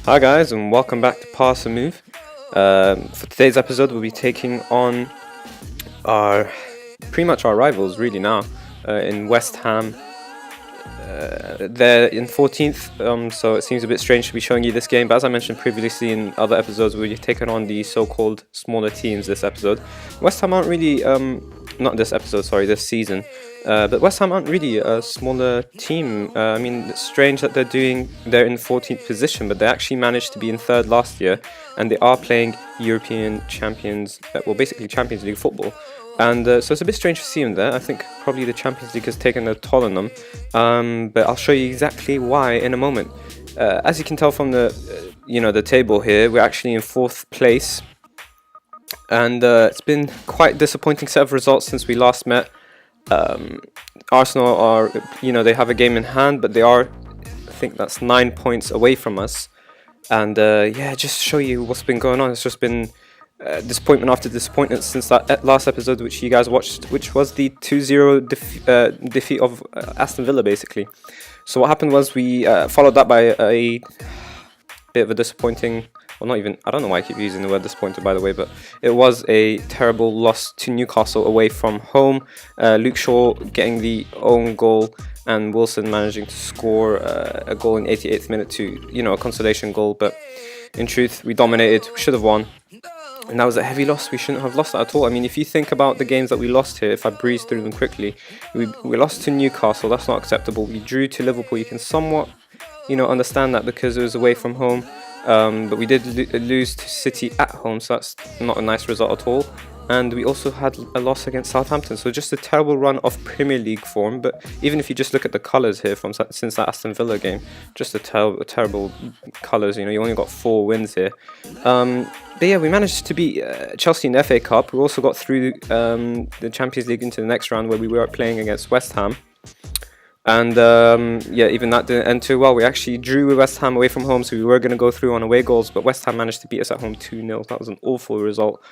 Hi guys, and welcome back to Pass and Move. For today's episode, we'll be taking on our pretty much our rivals really now in West Ham. They're in 14th, so it seems a bit strange to be showing you this game. But as I mentioned previously in other episodes, we've taken on the so-called smaller teams this episode. West Ham aren't really, not this episode, sorry, this season. But West Ham aren't really a smaller team. I mean, it's strange that they're in 14th position, but they actually managed to be in third last year, and they are playing European champions, well, basically Champions League football. And so it's a bit strange to see them there. I think probably the Champions League has taken a toll on them. But I'll show you exactly why in a moment. As you can tell from the table here, we're actually in 4th place. And it's been quite disappointing set of results since we last met. Arsenal are, they have a game in hand, but they are, I think that's 9 points away from us. And just show you what's been going on. It's just been disappointment after disappointment since that last episode which you guys watched, which was the 2-0 defeat of Aston Villa basically. So what happened was we followed that by a bit of a disappointing, well, not even, I don't know why I keep using the word disappointed by the way, but it was a terrible loss to Newcastle away from home. Luke Shaw getting the own goal and Wilson managing to score a goal in 88th minute to, a consolation goal. But in truth, we dominated, we should have won. And that was a heavy loss. We shouldn't have lost that at all. I mean, if you think about the games that we lost here, if I breeze through them quickly, we lost to Newcastle. That's not acceptable. We drew to Liverpool. You can somewhat, understand that because it was away from home. But we did lose to City at home, so that's not a nice result at all. And we also had a loss against Southampton, so just a terrible run of Premier League form. But even if you just look at the colours here since that Aston Villa game, just a terrible colours. You only got 4 wins here. But yeah, we managed to beat Chelsea in the FA Cup. We also got through the Champions League into the next round where we were playing against West Ham. And even that didn't end too well. We actually drew with West Ham away from home, so we were going to go through on away goals, but West Ham managed to beat us at home 2-0. That was an awful result.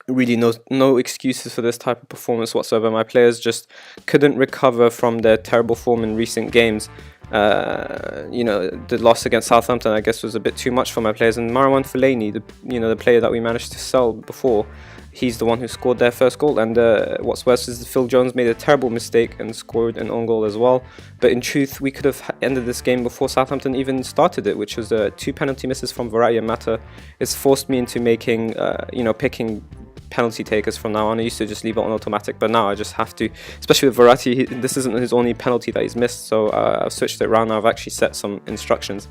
Really no excuses for this type of performance whatsoever. My players just couldn't recover from their terrible form in recent games. The loss against Southampton, I guess, was a bit too much for my players. And Marwan Fellaini, the player that we managed to sell before, he's the one who scored their first goal. And what's worse is Phil Jones made a terrible mistake and scored an own goal as well. But in truth, we could have ended this game before Southampton even started it, which was 2 penalty misses from Verratti and Mata. It's forced me into making, picking penalty takers from now on. I used to just leave it on automatic, but now I just have to, especially with Verratti. This isn't his only penalty that he's missed, so I've switched it around now. I've actually set some instructions.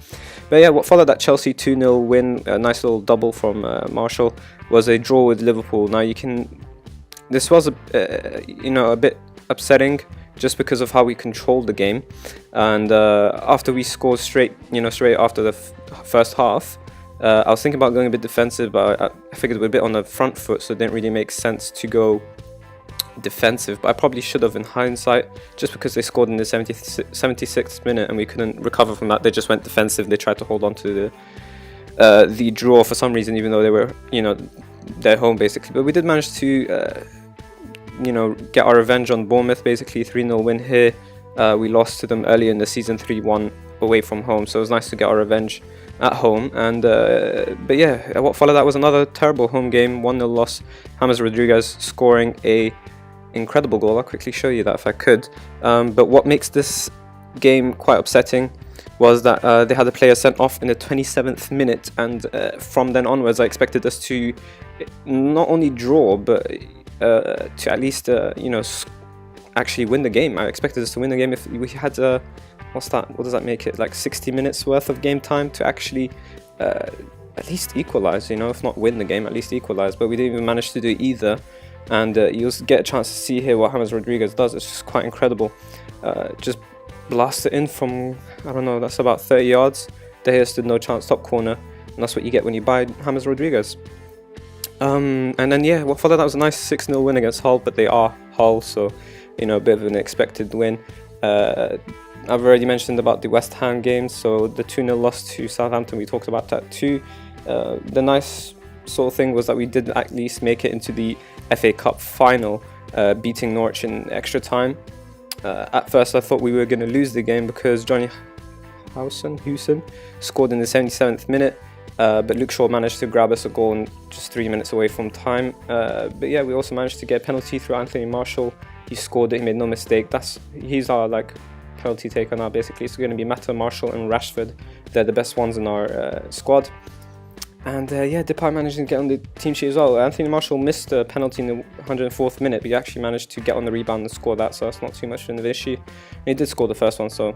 But yeah, what followed that Chelsea 2-0 win, a nice little double from Marshall, was a draw with Liverpool. Now this was a bit upsetting just because of how we controlled the game, and after we scored straight after the first half, I was thinking about going a bit defensive, but I figured we're a bit on the front foot, so it didn't really make sense to go defensive. But I probably should have in hindsight, just because they scored in the 76th minute and we couldn't recover from that. They just went defensive. They tried to hold on to the draw for some reason, even though they were, their home basically. But we did manage to, get our revenge on Bournemouth, basically 3-0 win here. We lost to them earlier in the season 3-1 away from home, so it was nice to get our revenge at home. And but yeah, what followed that was another terrible home game, 1-0 loss. James Rodriguez scoring a incredible goal. I'll quickly show you that if I could. But what makes this game quite upsetting was that they had a player sent off in the 27th minute, and from then onwards I expected us to not only draw, but to at least actually win the game. I expected us to win the game if we had what does that make it, like 60 minutes worth of game time to actually at least equalize, if not win the game, at least equalize. But we didn't even manage to do either. And you'll get a chance to see here what James Rodriguez does. It's just quite incredible. Just blast it in from, I don't know, that's about 30 yards. De Gea stood no chance, top corner, and that's what you get when you buy James Rodriguez. And then what followed that was a nice 6-0 win against Hull, but they are Hull, so a bit of an expected win. I've already mentioned about the West Ham game, so the 2-0 loss to Southampton, we talked about that too. The nice sort of thing was that we did at least make it into the FA Cup final, beating Norwich in extra time. At first I thought we were going to lose the game because Johnny Hewson scored in the 77th minute. But Luke Shaw managed to grab us a goal in just 3 minutes away from time. But yeah, we also managed to get a penalty through Anthony Martial. He scored it, he made no mistake. He's our penalty taker now basically. It's going to be Mata, Martial and Rashford. They're the best ones in our squad. And yeah, Depay managed to get on the team sheet as well. Anthony Martial missed a penalty in the 104th minute, but he actually managed to get on the rebound and score that, so that's not too much of an issue. And he did score the first one, so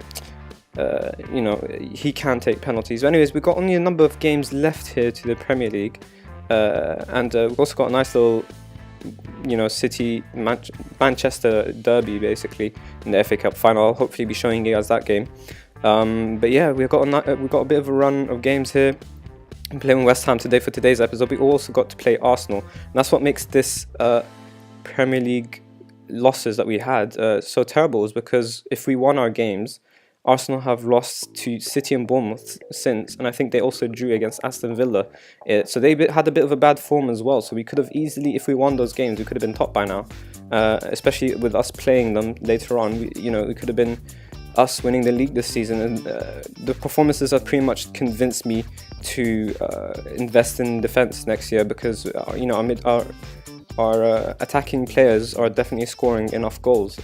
you know, he can take penalties. But anyways, we've got only a number of games left here to the Premier League, and we've also got a nice little, you know, Manchester derby basically in the FA Cup final. I'll hopefully be showing you guys that game. But yeah, we've got a bit of a run of games here. I'm playing West Ham today for today's episode. We also got to play Arsenal, and that's what makes this Premier League losses that we had so terrible, is because if we won our games, Arsenal have lost to City and Bournemouth since, and I think they also drew against Aston Villa. So they had a bit of a bad form as well, so we could have easily, if we won those games, we could have been top by now, especially with us playing them later on. It could have been us winning the league this season, and the performances have pretty much convinced me to invest in defense next year, because you know, our attacking players are definitely scoring enough goals.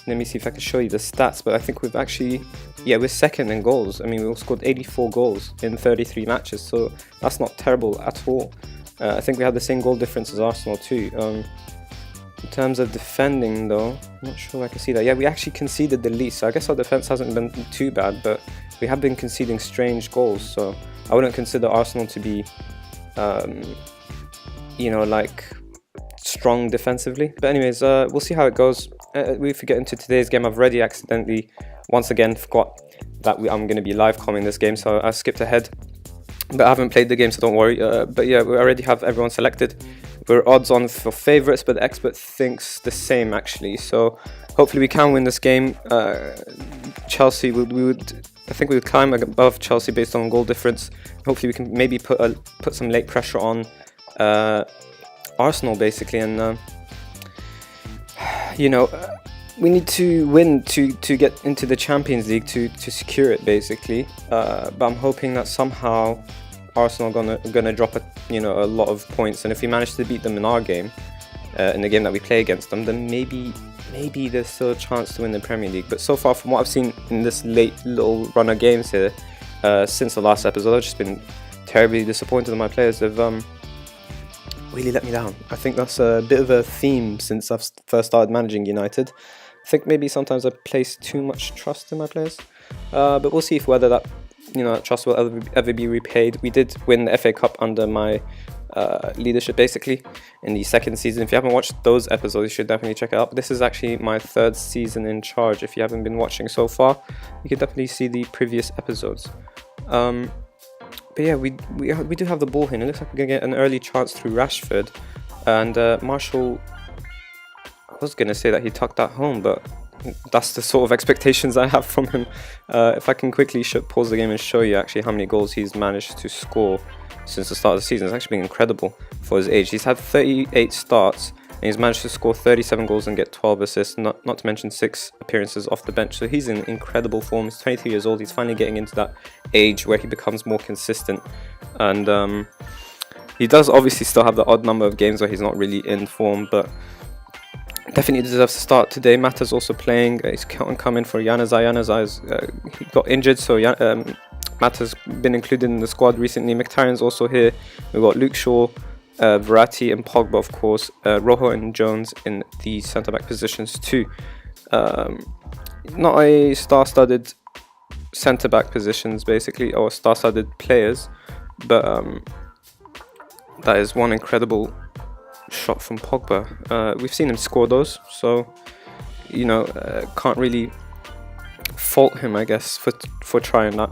Let me see if I can show you the stats, but I think we've actually, we're second in goals. I mean, we've scored 84 goals in 33 matches, so that's not terrible at all. I think we had the same goal difference as Arsenal too. In terms of defending though, I'm not sure I can see that. Yeah, we actually conceded the least, so I guess our defense hasn't been too bad, but we have been conceding strange goals, so I wouldn't consider Arsenal to be, you know, like strong defensively. But anyways, we'll see how it goes. If we get into today's game, I've already accidentally once again forgot that I'm going to be live commenting this game, so I skipped ahead. But I haven't played the game, so don't worry. But yeah, we already have everyone selected. We're odds on for favourites, but the expert thinks the same actually. So hopefully we can win this game. Chelsea, I think we would climb above Chelsea based on goal difference. Hopefully we can maybe put some late pressure on Arsenal basically, and you know, we need to win to get into the Champions League to secure it basically. But I'm hoping that somehow Arsenal gonna drop a lot of points, and if we manage to beat them in our game, in the game that we play against them, then maybe there's still a chance to win the Premier League. But so far, from what I've seen in this late little run of games here, since the last episode, I've just been terribly disappointed in my players. They've really let me down. I think that's a bit of a theme since I've first started managing United. I think maybe sometimes I place too much trust in my players, but we'll see whether that trust will ever be repaid. We did win the FA Cup under my leadership basically in the second season. If you haven't watched those episodes, you should definitely check it out. This is actually my third season in charge. If you haven't been watching so far, you can definitely see the previous episodes. But yeah, we do have the ball here, and it looks like we're gonna get an early chance through Rashford. And Martial, I was gonna say that he tucked that home, but that's the sort of expectations I have from him. If I can quickly pause the game and show you actually how many goals he's managed to score since the start of the season. It's actually been incredible for his age. He's had 38 starts and he's managed to score 37 goals and get 12 assists, not to mention 6 appearances off the bench. So he's in incredible form. He's 23 years old. He's finally getting into that age where he becomes more consistent, and he does obviously still have the odd number of games where he's not really in form, but definitely deserves to start today. Mata's also playing. He's coming for Januzaj. Januzaj he got injured, so Mata's been included in the squad recently. Mkhitaryan's also here. We've got Luke Shaw, Verratti and Pogba, of course. Rojo and Jones in the centre-back positions too. Not a star-studded centre-back positions, basically, or star-studded players, but that is one incredible shot from Pogba. We've seen him score those, so can't really fault him, I guess, for trying that.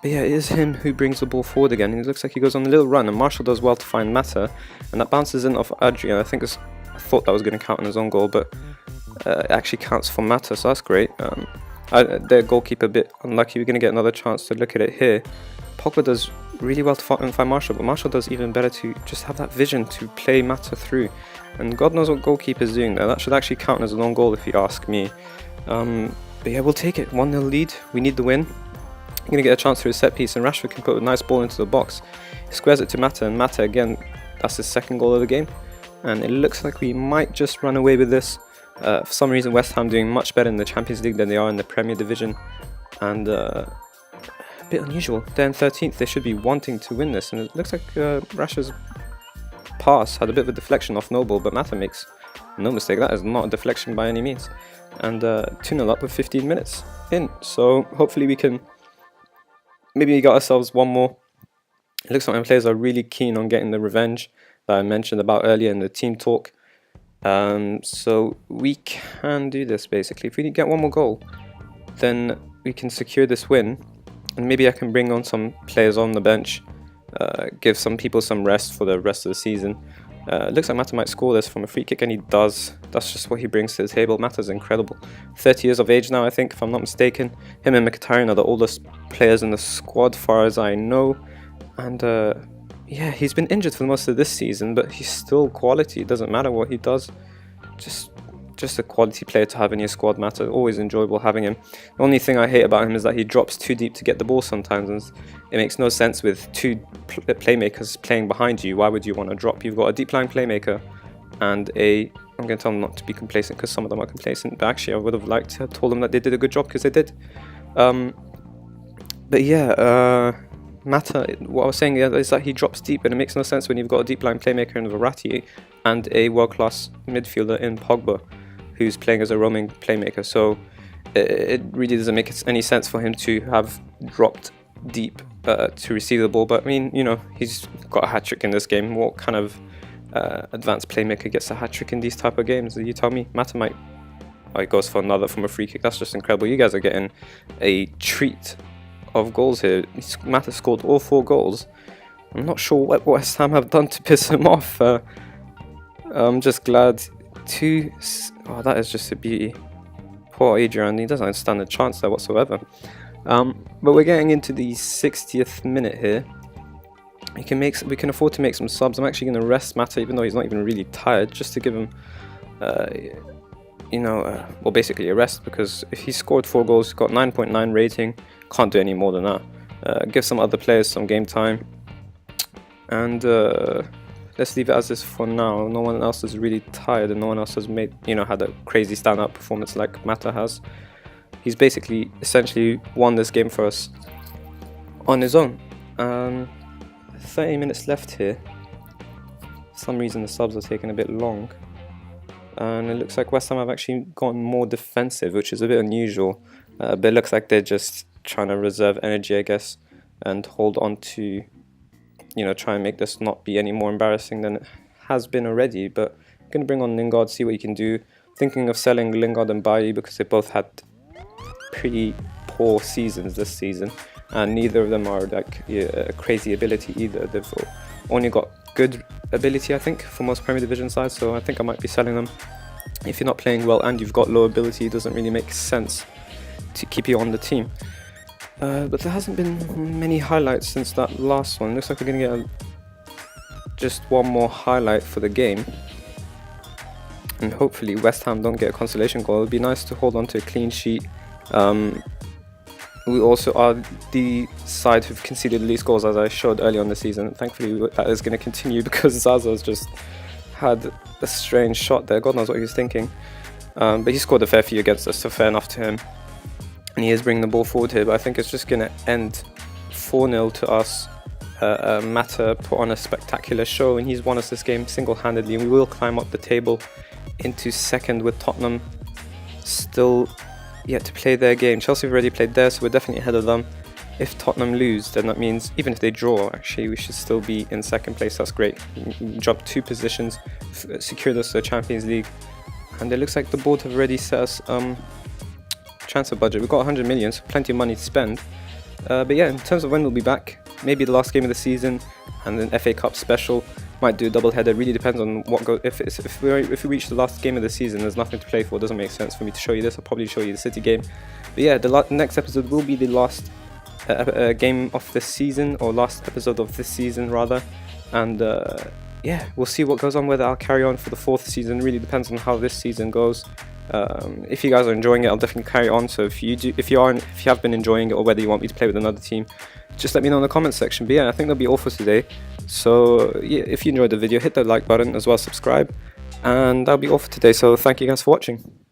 But yeah, it is him who brings the ball forward again. He looks like he goes on a little run, and Martial does well to find Mata, and that bounces in off Adrian. I thought that was going to count on his own goal, but it actually counts for Mata, so that's great. Their goalkeeper a bit unlucky. We're going to get another chance to look at it here. Pogba does really well to find Martial, but Martial does even better to just have that vision to play Mata through. And God knows what goalkeeper's doing there. That should actually count as an own goal if you ask me. But But yeah, we'll take it. 1-0 lead. We need the win. I'm going to get a chance through a set piece, and Rashford can put a nice ball into the box. He squares it to Mata, and Mata again, that's his second goal of the game. And it looks like we might just run away with this. For some reason, West Ham doing much better in the Champions League than they are in the Premier Division. And a bit unusual. They're in 13th. They should be wanting to win this. And it looks like Rashford's pass had a bit of a deflection off Noble, but Mata makes no mistake. That is not a deflection by any means. And 2-0 up with 15 minutes in. So hopefully we can maybe get ourselves one more. It looks like my players are really keen on getting the revenge that I mentioned about earlier in the team talk. So we can do this basically. If we get one more goal, then we can secure this win. And maybe I can bring on some players on the bench, give some people some rest for the rest of the season. Looks like Mata might score this from a free kick, and he does. That's just what he brings to the table. Mata's incredible. 30 years of age now, I think, if I'm not mistaken. Him and Mkhitaryan are the oldest players in the squad, far as I know. And yeah, he's been injured for most of this season, but he's still quality. It doesn't matter what he does. Just a quality player to have in your squad. Mata, always enjoyable having him. The only thing I hate about him is that he drops too deep to get the ball sometimes, and it makes no sense with two playmakers playing behind you. Why would you want to drop? You've got a deep line playmaker and I'm going to tell them not to be complacent, because some of them are complacent, but actually I would have liked to have told them that they did a good job, because they did. But yeah, Mata, what I was saying is that he drops deep, and it makes no sense when you've got a deep line playmaker in Verratti and a world-class midfielder in Pogba, who's playing as a roaming playmaker. So it really doesn't make any sense for him to have dropped deep to receive the ball. But I mean, you know, he's got a hat-trick in this game. What kind of advanced playmaker gets a hat-trick in these type of games? You tell me. Mata might... Oh, he goes for another from a free kick. That's just incredible. You guys are getting a treat of goals here. Mata scored all 4 goals. I'm not sure what West Ham have done to piss him off. I'm just glad to... Oh, that is just a beauty. Poor Adrian, he doesn't stand a chance there whatsoever. But we're getting into the 60th minute here. We can afford to make some subs. I'm actually going to rest Mata, even though he's not even really tired, just to give him, well, basically a rest, because if he scored 4 goals, he's got 9.9 rating, can't do any more than that. Give some other players some game time, and let's leave it as this for now. No one else is really tired, and no one else has made, had a crazy stand-up performance like Mata has. He's basically, essentially won this game for us on his own. 30 minutes left here. For some reason the subs are taking a bit long. And it looks like West Ham have actually gotten more defensive, which is a bit unusual. But it looks like they're just trying to reserve energy, I guess, and hold on to, try and make this not be any more embarrassing than it has been already. But I'm going to bring on Lingard, see what he can do. Thinking of selling Lingard and Bailly, because they both had pretty poor seasons this season, and neither of them are like a crazy ability either. They've only got good ability, I think, for most Premier Division sides, so I think I might be selling them. If you're not playing well and you've got low ability, it doesn't really make sense to keep you on the team. But there hasn't been many highlights since that last one. Looks like we're going to get just one more highlight for the game, and hopefully West Ham don't get a consolation goal. It would be nice to hold on to a clean sheet. We also are the side who've conceded the least goals, as I showed earlier on the season. Thankfully that is going to continue, because Zaza's just had a strange shot there. God knows what he was thinking. But he scored a fair few against us, so fair enough to him. And he is bringing the ball forward here, but I think it's just going to end 4-0 to us. Mata put on a spectacular show, and he's won us this game single-handedly, and we will climb up the table into second with Tottenham still yet to play their game. Chelsea have already played theirs, so we're definitely ahead of them. If Tottenham lose, then that means, even if they draw, actually, we should still be in second place. That's great. We jumped 2 positions, secured us the Champions League, and it looks like the board have already set us transfer budget. We've got 100 million, so plenty of money to spend. But yeah, in terms of when we'll be back, maybe the last game of the season and then FA Cup special. Might do a double header. Really depends on what goes. If we reach the last game of the season, there's nothing to play for. It doesn't make sense for me to show you this. I'll probably show you the City game. But yeah, the next episode will be the last game of this season, or last episode of this season rather. And yeah, we'll see what goes on. Whether I'll carry on for the 4th season really depends on how this season goes. If you guys are enjoying it, I'll definitely carry on. So if you have been enjoying it, or whether you want me to play with another team, just let me know in the comments section. But yeah, I think that'll be all for today. So yeah, if you enjoyed the video, hit the like button as well, subscribe, and that'll be all for today. So thank you guys for watching.